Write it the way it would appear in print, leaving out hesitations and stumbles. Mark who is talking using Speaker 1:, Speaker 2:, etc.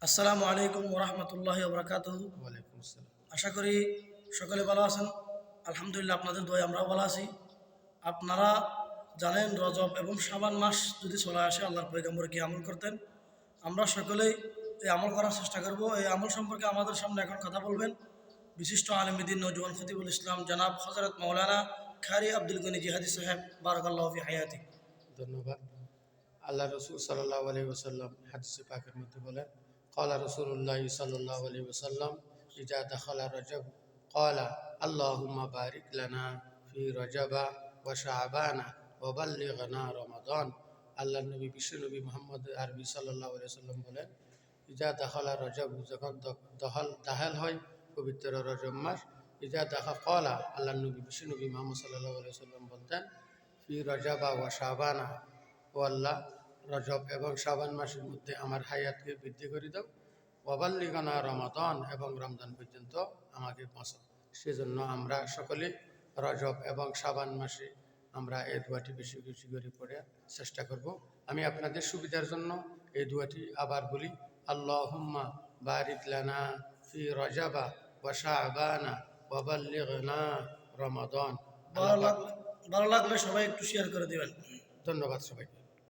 Speaker 1: আসসালামু আলাইকুম ওরহমতুল্লাহ বরকাতুহু।
Speaker 2: ওয়ালাইকুম আসসালাম।
Speaker 1: আশা করি সকলে ভালো আছেন। আলহামদুলিল্লাহ, আপনাদের দোয়ায় আমরাও ভালো আছি। আপনারা জানেন, রজব এবং শাবান মাস যদি চলে আসে, আল্লাহর পয়গম্বর কি আমল করতেন। আমরা সকলেই এই আমল করার চেষ্টা করব। এই আমল সম্পর্কে আমাদের সামনে এখন কথা বলবেন বিশিষ্ট আলেমদ্দিন নওজোয়ান খতিবুল ইসলাম জনাব হযরত মাওলানা খারি আব্দুল গনি জিহাদি সাহেব, বারাকাল্লাহু ফি হায়াতি।
Speaker 2: ধন্যবাদ। আল্লাহ রসুল সাল্লাল্লাহু আলাইহি ওয়াসাল্লাম হাদিসে পাকের মধ্যে বলেন, ক্বালা রাসূলুল্লাহ সাল্লাল্লাহু আলাইহি ওয়াসাল্লাম ইজা দাখালা রজব ক্বালা আল্লাহুম্মা বারিক লানা ফি রজবা ওয়া শাবানা ওয়া বাল্লিগনা রমাদান। আল্লাহ নবী বিশ্ব নবী মুহাম্মদ আরবি সাল্লাল্লাহু আলাইহি ওয়াসাল্লাম বলেন, ইজা দাখালা রজব, যখন দাহাল হয় পবিত্র রজব মাস, ইজা দেখা ক্বালা, আল্লাহ নবী বিশ্ব নবী মুহাম্মদ সাল্লাল্লাহু আলাইহি ওয়াসাল্লাম বলতেন, ফি রজবা ওয়া শাবানা, ও আল্লাহ, রজব এবং শাবান মাসের মধ্যে আমার হায়াতকে বৃদ্ধি করে দাও, ওয়াবাল্লিগানা রমাদান, এবং রমজান পর্যন্ত আমাকে পৌঁছাও। সেজন্য আমরা সকলে রজব এবং শাবান মাসে আমরা এই দোয়াটি বেশি বেশি করে পড়ার চেষ্টা করব। আমি আপনাদের সুবিধার জন্য এই দোয়াটি আবার বলি, আল্লাহুম্মা বারিক লানা ফি রজবা ওয়া শাবানা ওয়াবাল্লিগনা রমাদান।
Speaker 1: ভালো লাগলে সবাই একটু শেয়ার করে দিবেন।
Speaker 2: ধন্যবাদ সবাইকে।